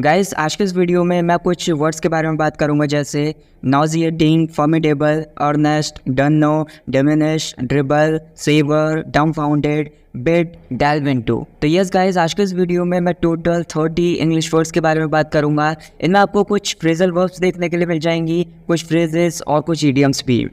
Guys आज के इस वीडियो में मैं कुछ वर्ड्स के बारे में बात करूंगा, जैसे nauseating, formidable, earnest, dunno, diminish, dribble, savour, dumbfounded, bit, delve into. तो यस गाइस, आज के इस वीडियो में मैं टोटल 30 इंग्लिश वर्ड्स के बारे में बात करूंगा। इनमें आपको कुछ फ्रेजल वर्ब्स देखने के लिए मिल जाएंगी, कुछ फ्रेजेस और कुछ इडियम्स भी।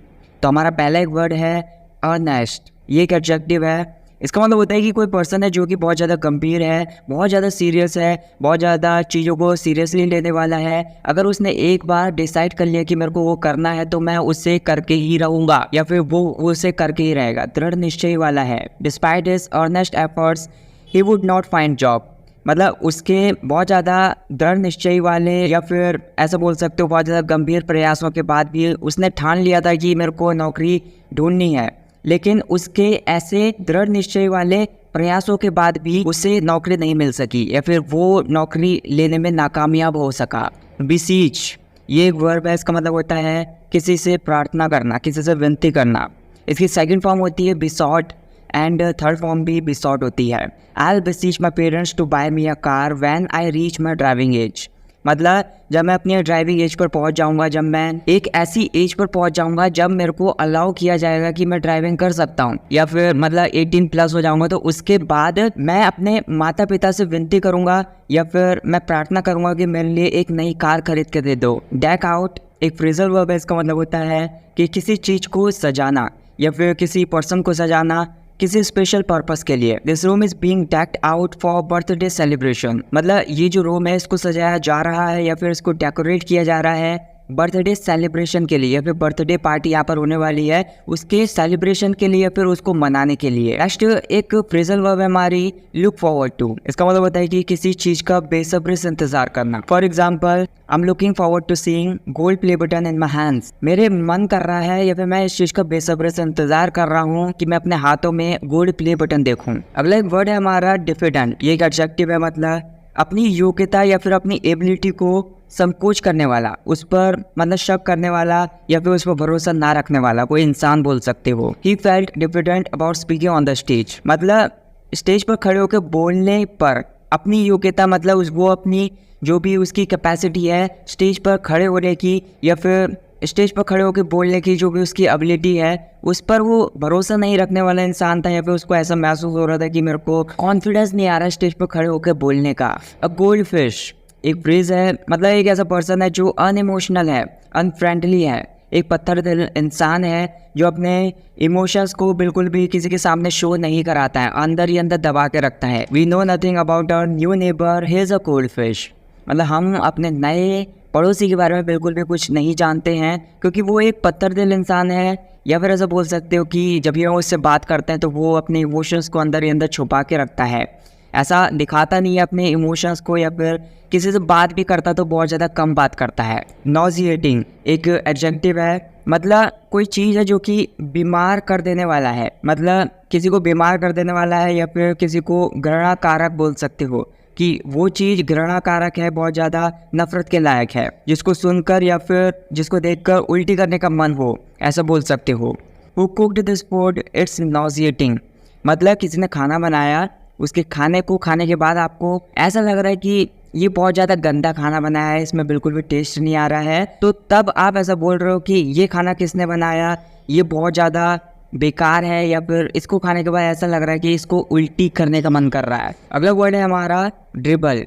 तो हमारा पहला एक वर्ड है अर्नेस्ट। ये एक एडजेक्टिव है। इसका मतलब होता है कि कोई पर्सन है जो कि बहुत ज़्यादा गंभीर है, बहुत ज़्यादा सीरियस है, बहुत ज़्यादा चीज़ों को सीरियसली लेने वाला है। अगर उसने एक बार डिसाइड कर लिया कि मेरे को वो करना है तो मैं उससे करके ही रहूँगा, या फिर वो उसे करके ही रहेगा। दृढ़ निश्चय वाला है। Despite his earnest efforts he would not find job. मतलब उसके बहुत ज़्यादा दृढ़ निश्चय वाले, या फिर ऐसा बोल सकते हो बहुत ज़्यादा गंभीर प्रयासों के बाद भी उसने ठान लिया था कि मेरे को नौकरी ढूंढनी है, लेकिन उसके ऐसे दृढ़ निश्चय वाले प्रयासों के बाद भी उसे नौकरी नहीं मिल सकी, या फिर वो नौकरी लेने में नाकामयाब हो सका। बिसीच, ये एक वर्ब है। इसका मतलब होता है किसी से प्रार्थना करना, किसी से विनती करना। इसकी सेकंड फॉर्म होती है बिसॉट, एंड थर्ड फॉर्म भी बिसॉट होती है। I beseech my parents to buy me a car when I reach my driving age. मतलब जब मैं अपनी ड्राइविंग एज पर पहुंच जाऊंगा, जब मैं एक ऐसी एज पर पहुंच जाऊंगा जब मेरे को अलाउ किया जाएगा कि मैं ड्राइविंग कर सकता हूं, या फिर मतलब 18 प्लस हो जाऊंगा, तो उसके बाद मैं अपने माता पिता से विनती करूंगा, या फिर मैं प्रार्थना करूंगा कि मेरे लिए एक नई कार खरीद के दे दो। डेक आउट एक फ्रेजल वर्ब है। इसका मतलब होता है कि किसी चीज़ को सजाना, या फिर किसी पर्सन को सजाना किसी स्पेशल पर्पस के लिए। This room is being decked out for birthday celebration. मतलब ये जो रूम है इसको सजाया जा रहा है, या फिर इसको डेकोरेट किया जा रहा है बर्थडे सेलिब्रेशन के लिए, या फिर बर्थडे पार्टी यहाँ पर होने वाली है उसके सेलिब्रेशन के लिए, या फिर उसको मनाने के लिए। नेक्स्ट एक फ्रेजल वर्ब है हमारी लुक फॉरवर्ड टू। इसका मतलब होता है कि किसी चीज का बेसब्री से इंतजार करना। For example, I am looking forward to seeing gold play button in my hands. मेरे मन कर रहा है, या फिर मैं इस चीज का बेसब्री से इंतजार कर रहा हूँ कि मैं अपने हाथों में गोल्ड प्ले बटन देखूं। अगला एक वर्ड है हमारा डिफिडेंट। ये एक एडजेक्टिव है। मतलब अपनी योग्यता या फिर अपनी एबिलिटी को संकोच करने वाला, उस पर मतलब शक करने वाला, या फिर उस पर भरोसा ना रखने वाला कोई इंसान बोल सकते हो। He felt diffident about speaking on the stage। मतलब स्टेज पर खड़े होकर बोलने पर अपनी योग्यता, मतलब वो अपनी जो भी उसकी कैपेसिटी है स्टेज पर खड़े होने की, या फिर स्टेज पर खड़े होकर बोलने की जो भी उसकी एबिलिटी है, उस पर वो भरोसा नहीं रखने वाला इंसान था, या फिर उसको ऐसा महसूस हो रहा था कि मेरे को कॉन्फिडेंस नहीं आ रहा स्टेज पर खड़े होकर बोलने का। अ गोल्ड फिश एक फ्रेज है। मतलब एक ऐसा पर्सन है जो अनइमोशनल है, अनफ्रेंडली है, एक पत्थर दिल इंसान है जो अपने इमोशंस को बिल्कुल भी किसी के सामने शो नहीं कराता है, अंदर ही अंदर दबा के रखता है। We know nothing about our new neighbour, he is a cold fish. मतलब हम अपने नए पड़ोसी के बारे में बिल्कुल भी कुछ नहीं जानते हैं, क्योंकि वो एक पत्थर दिल इंसान है। या फिर ऐसा बोल सकते हो कि जब ये उससे बात करते हैं तो वो अपने इमोशंस को अंदर ही अंदर छुपा के रखता है, ऐसा दिखाता नहीं है अपने इमोशंस को, या फिर किसी से बात भी करता तो बहुत ज़्यादा कम बात करता है। नॉजिएटिंग एक एडजेक्टिव है। मतलब कोई चीज़ है जो कि बीमार कर देने वाला है। मतलब किसी को बीमार कर देने वाला है, या फिर किसी को घृणा कारक बोल सकते हो कि वो चीज़ घृणा कारक है, बहुत ज़्यादा नफरत के लायक है, जिसको सुनकर या फिर जिसको देखकर उल्टी करने का मन हो, ऐसा बोल सकते हो। Who cooked this food? It's nauseating। मतलब किसी ने खाना बनाया, उसके खाने को खाने के बाद आपको ऐसा लग रहा है कि ये बहुत ज़्यादा गंदा खाना बनाया है, इसमें बिल्कुल भी टेस्ट नहीं आ रहा है, तो तब आप ऐसा बोल रहे हो कि ये खाना किसने बनाया, ये बहुत ज़्यादा बेकार है, या फिर इसको खाने के बाद ऐसा लग रहा है कि इसको उल्टी करने का मन कर रहा है। अगला वर्ड है हमारा ड्रिबल।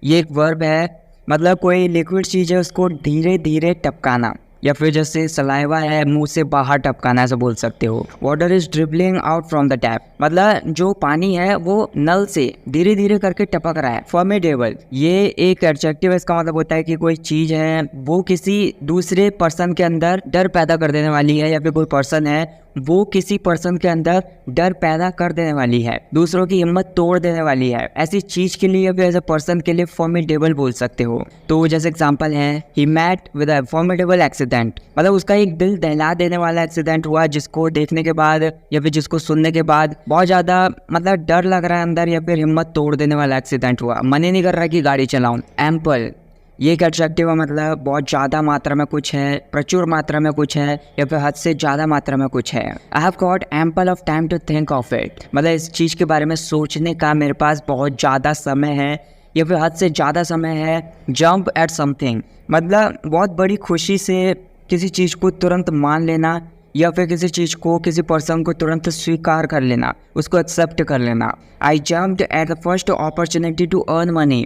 ये एक वर्ब है। मतलब कोई लिक्विड चीज़ है उसको धीरे धीरे टपकाना, या फिर जैसे सलाइवा है मुंह से बाहर टपकाना, ऐसा बोल सकते हो। Water is dribbling out from the tap. मतलब जो पानी है वो नल से धीरे धीरे करके टपक रहा है। फॉर्मिडेबल ये एक एडजेक्टिव है। इसका मतलब होता है कि कोई चीज़ है वो किसी दूसरे पर्सन के अंदर डर पैदा कर देने वाली है, या फिर कोई पर्सन है वो किसी पर्सन के अंदर डर पैदा कर देने वाली है, दूसरों की हिम्मत तोड़ देने वाली है। ऐसी चीज के लिए या फिर ऐसे पर्सन के लिए फॉर्मिडेबल बोल सकते हो। तो जैसे एग्जांपल है, he met with a formidable accident. मतलब उसका एक दिल दहला देने वाला एक्सीडेंट हुआ, जिसको देखने के बाद या फिर जिसको सुनने के बाद बहुत ज्यादा मतलब डर लग रहा है अंदर, या फिर हिम्मत तोड़ देने वाला एक्सीडेंट हुआ, मन ही नहीं कर रहा कि गाड़ी चलाऊं। एम्पल ये एक एडजेक्टिव है। मतलब बहुत ज़्यादा मात्रा में कुछ है, प्रचुर मात्रा में कुछ है, या फिर हद से ज़्यादा मात्रा में कुछ है। I have got ample of time to think of it. मतलब इस चीज़ के बारे में सोचने का मेरे पास बहुत ज़्यादा समय है, या फिर हद से ज़्यादा समय है। जंप एट समथिंग मतलब बहुत बड़ी खुशी से किसी चीज़ को तुरंत मान लेना या फिर किसी चीज़ को, किसी पर्सन को तुरंत स्वीकार कर लेना, उसको एक्सेप्ट कर लेना। I jumped at the first opportunity to earn money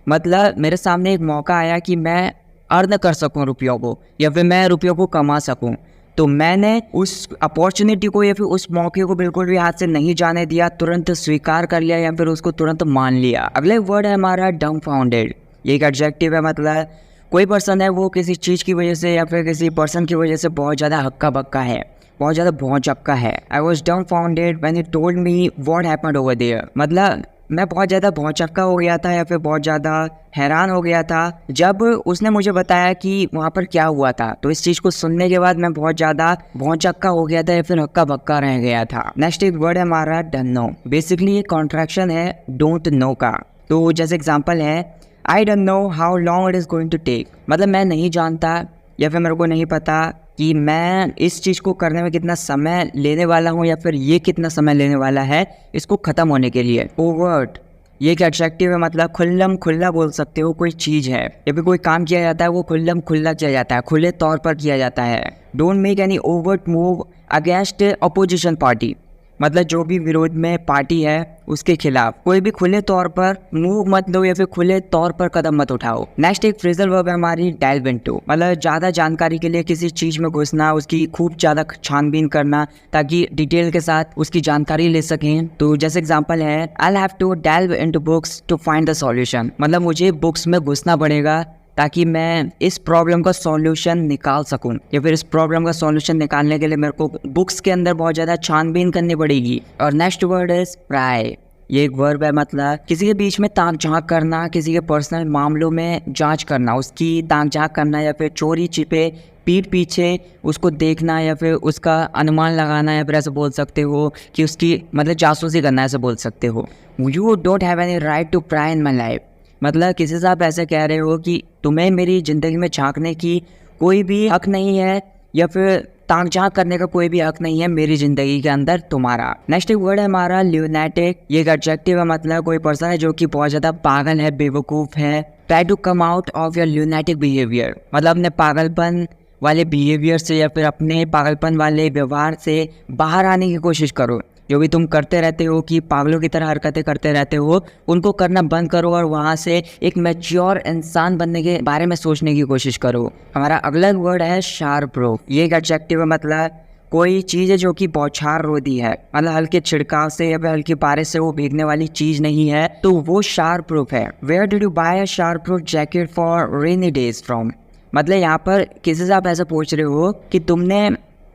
मतलब मेरे सामने एक मौका आया कि मैं अर्न कर सकूं रुपयों को या फिर मैं रुपयों को कमा सकूं, तो मैंने उस अपॉर्चुनिटी को या फिर उस मौके को बिल्कुल भी हाथ से नहीं जाने दिया, तुरंत स्वीकार कर लिया या फिर उसको तुरंत मान लिया। अगले वर्ड है हमारा डम्बफाउंडेड। ये एक एडजेक्टिव है, मतलब कोई पर्सन है वो किसी चीज़ की वजह से या फिर किसी पर्सन की वजह से बहुत ज़्यादा हक्का बक्का है, बहुत ज़्यादा भौचक्का है। I was dumbfounded when he told me what happened over there मतलब मैं बहुत ज़्यादा भौचक्का हो गया था या फिर बहुत ज़्यादा हैरान हो गया था जब उसने मुझे बताया कि वहाँ पर क्या हुआ था। तो इस चीज़ को सुनने के बाद मैं बहुत ज़्यादा भौचक्का हो गया था या फिर हक्का बक्का रह गया था। नेक्स्ट एक वर्ड है हमारा डोंट नो। बेसिकली ये कॉन्ट्रैक्शन है डोंट नो का। तो जैसे एग्जाम्पल है I don't know how long it is going to take मतलब मैं नहीं जानता या फिर मेरे को नहीं पता कि मैं इस चीज़ को करने में कितना समय लेने वाला हूँ या फिर ये कितना समय लेने वाला है इसको ख़त्म होने के लिए। ओवर्ट ये एक एडजेक्टिव है, मतलब खुल्लम खुल्ला बोल सकते हो। कोई चीज़ है या फिर कोई काम किया जाता है वो खुल्लम खुल्ला किया जाता है, खुले तौर पर किया जाता है। Don't make any overt move against opposition party मतलब जो भी विरोध में पार्टी है उसके खिलाफ कोई भी खुले तौर पर मूव मत लो या फिर खुले तौर पर कदम मत उठाओ। नेक्स्ट एक फ्रेजल वर्ब है हमारी डेल्व इनटू मतलब ज़्यादा जानकारी के लिए किसी चीज़ में घुसना, उसकी खूब ज़्यादा छानबीन करना ताकि डिटेल के साथ उसकी जानकारी ले सकें। तो जैसे एग्जांपल है I have to delve into books to find the solution मतलब मुझे बुक्स में घुसना पड़ेगा ताकि मैं इस प्रॉब्लम का सॉल्यूशन निकाल सकूं या फिर इस प्रॉब्लम का सॉल्यूशन निकालने के लिए मेरे को बुक्स के अंदर बहुत ज़्यादा छानबीन करनी पड़ेगी। और नेक्स्ट वर्ड इज प्राय। ये एक वर्ब है, मतलब किसी के बीच में ताक झांक करना, किसी के पर्सनल मामलों में जांच करना, उसकी ताक झांक करना या फिर चोरी छिपे पीठ पीछे उसको देखना या फिर उसका अनुमान लगाना या फिर ऐसे बोल सकते हो कि उसकी मतलब जासूसी करना, ऐसे बोल सकते हो। You don't have any right to pry in my life मतलब किसी से आप ऐसे कह रहे हो कि तुम्हें मेरी ज़िंदगी में झांकने की कोई भी हक नहीं है या फिर ताक झांक करने का कोई भी हक नहीं है मेरी ज़िंदगी के अंदर तुम्हारा। नेक्स्ट एक वर्ड है हमारा ल्यूनेटिक। ये एक एडजेक्टिव है, मतलब कोई पर्सन है जो कि बहुत ज़्यादा पागल है, बेवकूफ़ है। Try to come out of your lunatic behaviour मतलब अपने पागलपन वाले बिहेवियर से या फिर अपने पागलपन वाले व्यवहार से बाहर आने की कोशिश करो। जो भी तुम करते रहते हो कि पागलों की तरह हरकतें करते रहते हो उनको करना बंद करो और वहाँ से एक मैच्योर इंसान बनने के बारे में सोचने की कोशिश करो। हमारा अगला वर्ड है शार्प प्रूफ। ये एक एडजेक्टिव है, मतलब कोई चीज़ है जो कि बौछार रोधी है, मतलब हल्के छिड़काव से या फिर हल्की बारिश से वो भीगने वाली चीज़ नहीं है, तो वो शार्प प्रूफ है। Where did you buy a shower proof jacket for rainy days from मतलब यहाँ पर किसी से आप ऐसा पूछ रहे हो कि तुमने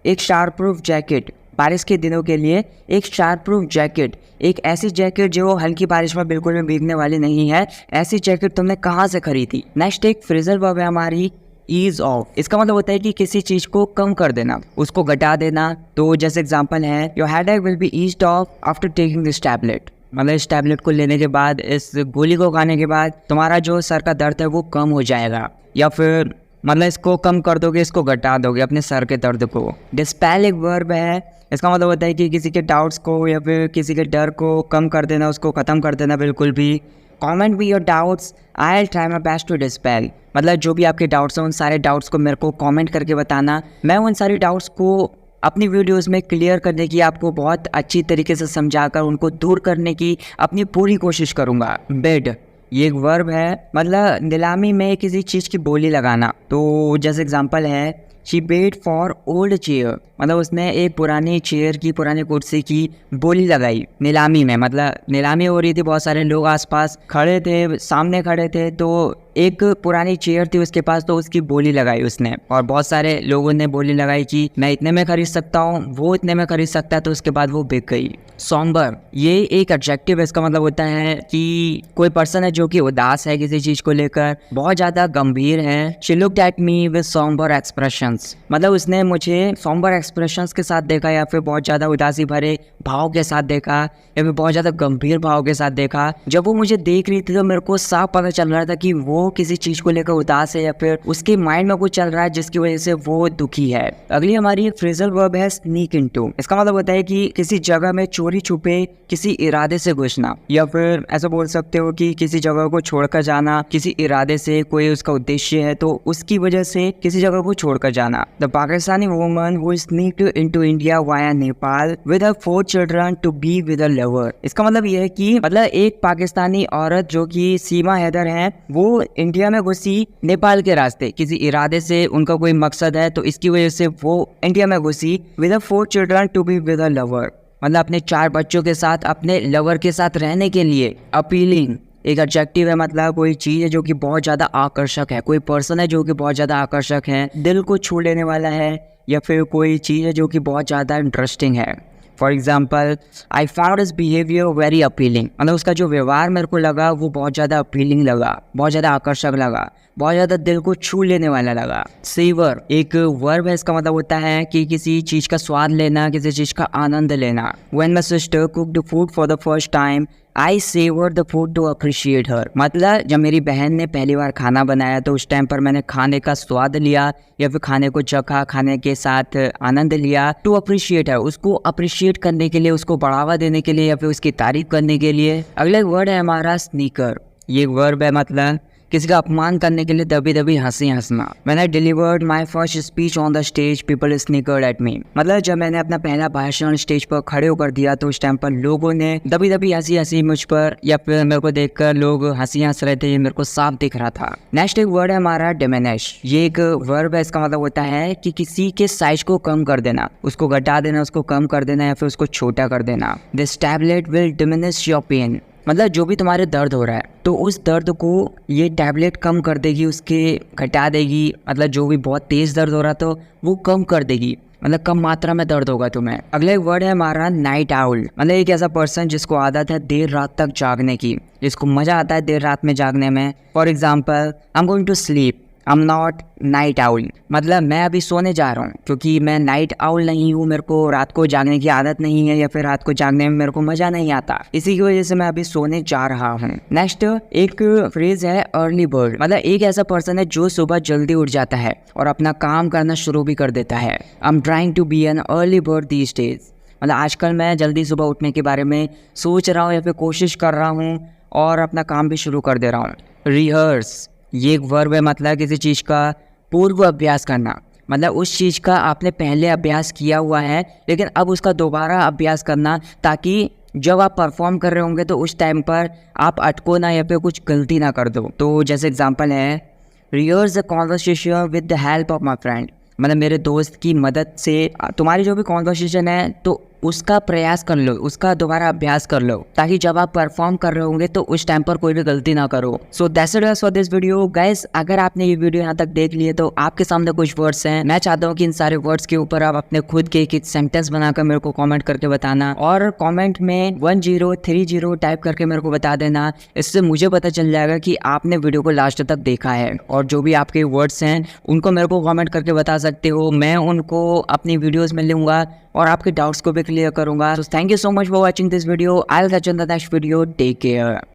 एक शार्प प्रूफ जैकेट बारिश के दिनों के लिए, एक शार्प प्रूफ जैकेट, एक ऐसी जैकेट जो हल्की बारिश में बिल्कुल भी भीगने वाली नहीं है, ऐसी जैकेट तुमने कहाँ से खरीदी। नेक्स्ट एक फ्रेजल वर्ब है हमारी ईज ऑफ। इसका मतलब होता है कि किसी चीज़ को कम कर देना, उसको घटा देना। तो जैसे एग्जांपल है your headache will be eased of after taking this tablet मतलब इस टैबलेट को लेने के बाद, इस गोली को खाने के बाद तुम्हारा जो सर का दर्द है वो कम हो जाएगा, या फिर मतलब इसको कम कर दोगे, इसको घटा दोगे अपने सर के दर्द को। डिस्पेल एक वर्ब है, इसका मतलब होता है कि किसी के डाउट्स को या फिर किसी के डर को कम कर देना, उसको ख़त्म कर देना बिल्कुल भी। कॉमेंट भी your doubts I will try my best to dispel मतलब जो भी आपके डाउट्स हैं उन सारे डाउट्स को मेरे को कमेंट करके बताना। मैं उन सारे डाउट्स को अपनी वीडियोस में क्लियर करने की, आपको बहुत अच्छी तरीके से समझाकर उनको दूर करने की अपनी पूरी कोशिश करूँगा। बेड ये एक वर्ब है, मतलब नीलामी में किसी चीज़ की बोली लगाना। तो जैसे एग्जांपल है she bed for old chair मतलब उसने एक पुरानी चेयर की, पुरानी कुर्सी की बोली लगाई नीलामी में। मतलब नीलामी हो रही थी, बहुत सारे लोग आसपास खड़े थे, सामने खड़े थे, तो एक पुरानी चेयर थी उसके पास, तो उसकी बोली लगाई उसने और बहुत सारे लोगों ने बोली लगाई कि मैं इतने में खरीद सकता हूँ, वो इतने में खरीद सकता है, तो उसके बाद वो बिक गई। सॉम्बर ये एक एडजेक्टिव है, इसका मतलब होता है कि कोई पर्सन है जो कि उदास है किसी चीज़ को लेकर, बहुत ज़्यादा गंभीर है। She looked at me with sombre expressions मतलब उसने मुझे सॉम्बर एक्सप्रेशंस के साथ देखा या फिर बहुत ज़्यादा उदासी भरे भाव के साथ देखा या फिर बहुत ज़्यादा गंभीर भाव के साथ देखा। जब वो मुझे देख रही थी तो मेरे को साफ पता चल रहा था कि वो किसी चीज को लेकर उदास है या फिर उसके माइंड में कुछ चल रहा है जिसकी वजह से वो दुखी है। अगली हमारी एक फ्रेजल वर्ब है स्नीक इनटू। इसका मतलब होता है कि किसी जगह में चोरी छुपे किसी इरादे से घुसना, या फिर ऐसा बोल सकते हो कि किसी जगह को छोड़कर जाना किसी इरादे से, कोई उसका उद्देश्य है तो उसकी वजह से किसी जगह को छोड़कर जाना। The Pakistani woman who sneaked into India via Nepal with her 4 children to be with a lover. इसका मतलब यह है कि एक पाकिस्तानी औरत जो कि सीमा हैदर है, वो इंडिया में घुसी नेपाल के रास्ते किसी इरादे से, उनका कोई मकसद है तो इसकी वजह से वो इंडिया में घुसी with 4 children to be with a lover, मतलब अपने 4 बच्चों के साथ अपने लवर के साथ रहने के लिए। अपीलिंग एक एडजेक्टिव है, मतलब कोई चीज़ है जो कि बहुत ज़्यादा आकर्षक है, कोई पर्सन है जो कि बहुत ज़्यादा आकर्षक है, दिल को छू लेने वाला है, या फिर कोई चीज़ है जो कि बहुत ज़्यादा इंटरेस्टिंग है। For example, I found his behaviour very appealing, मतलब उसका जो व्यवहार मेरे को लगा वो बहुत ज़्यादा अपीलिंग लगा, बहुत ज़्यादा आकर्षक लगा, बहुत ज़्यादा दिल को छू लेने वाला लगा। सेवर एक वर्ब है, इसका मतलब होता है कि किसी चीज़ का स्वाद लेना, किसी चीज़ का आनंद लेना। When my sister cooked food for the first time, I savored the food to appreciate her। मतलब जब मेरी बहन ने पहली बार खाना बनाया तो उस टाइम पर मैंने खाने का स्वाद लिया या फिर खाने को चखा, खाने के साथ आनंद लिया। टू अप्रिशिएट है, उसको अप्रिशिएट करने के लिए, उसको बढ़ावा देने के लिए या फिर उसकी तारीफ करने के लिए। अगला वर्ड है हमारा स्नीकर। ये वर्ब है, मतलब किसी का अपमान करने के लिए दबी दबी हंसी हंसना। When I delivered my first speech on the stage, people snickered at me। मतलब जब मैंने अपना पहला भाषण स्टेज पर खड़े होकर दिया तो उस टाइम पर लोगों ने दबी दबी हंसी हंसी मुझ पर, या फिर मेरे को देखकर लोग हंसी हंस रहे थे, ये मेरे को साफ दिख रहा था। नेक्स्ट एक वर्ड है हमारा डिमिनिश। ये एक वर्ब है, इसका मतलब होता है कि किसी के साइज को कम कर देना, उसको घटा देना, उसको कम कर देना या फिर उसको छोटा कर देना। This tablet will diminish your pain, मतलब जो भी तुम्हारे दर्द हो रहा है तो उस दर्द को ये टैबलेट कम कर देगी, उसके घटा देगी। मतलब जो भी बहुत तेज़ दर्द हो रहा तो वो कम कर देगी, मतलब कम मात्रा में दर्द होगा तुम्हें। अगला एक वर्ड है हमारा नाइट आउल, मतलब एक ऐसा पर्सन जिसको आदत है देर रात तक जागने की, जिसको मज़ा आता है देर रात में जागने में। For example, I am going to sleep, I am not night owl, मतलब मैं अभी सोने जा रहा हूँ क्योंकि मैं नाइट आउल नहीं हूँ, मेरे को रात को जागने की आदत नहीं है या फिर रात को जागने में मेरे को मज़ा नहीं आता, इसी की वजह से मैं अभी सोने जा रहा हूँ। नेक्स्ट एक फ्रेज है अर्ली बर्ड, मतलब एक ऐसा पर्सन है जो सुबह जल्दी उठ जाता है और अपना काम करना शुरू भी कर देता है। I am trying to be an early bird these days, मतलब आजकल मैं जल्दी सुबह उठने के बारे में सोच रहा हूँ या फिर कोशिश कर रहा हूँ और अपना काम भी शुरू कर दे रहा हूँ। रिहर्स ये एक वर्ब है, मतलब किसी चीज़ का पूर्व अभ्यास करना, मतलब उस चीज़ का आपने पहले अभ्यास किया हुआ है लेकिन अब उसका दोबारा अभ्यास करना, ताकि जब आप परफॉर्म कर रहे होंगे तो उस टाइम पर आप अटको ना या फिर कुछ गलती ना कर दो। तो जैसे एग्जांपल है, rehearse the conversation with the help of my friend, मतलब मेरे दोस्त की मदद से तुम्हारी जो भी कॉन्वर्सेशन है तो उसका प्रयास कर लो, उसका दोबारा अभ्यास कर लो, ताकि जब आप परफॉर्म कर रहे होंगे तो उस टाइम पर कोई भी गलती ना करो। So that's it for this video guys. अगर आपने ये वीडियो यहाँ तक देख लिए तो आपके सामने कुछ वर्ड्स हैं, मैं चाहता हूँ कि इन सारे वर्ड्स के ऊपर आप अपने खुद के एक सेंटेंस बनाकर मेरे को कॉमेंट करके बताना, और कॉमेंट में 1030 टाइप करके मेरे को बता देना। इससे मुझे पता चल जाएगा कि आपने वीडियो को लास्ट तक देखा है। और जो भी आपके वर्ड्स हैं उनको मेरे को कॉमेंट करके बता सकते हो, मैं उनको अपनी वीडियोज़ में लूँगा और आपके डाउट्स को भी क्लियर करूंगा। So thank you so much for watching this video. I'll catch you in the next video. Take care.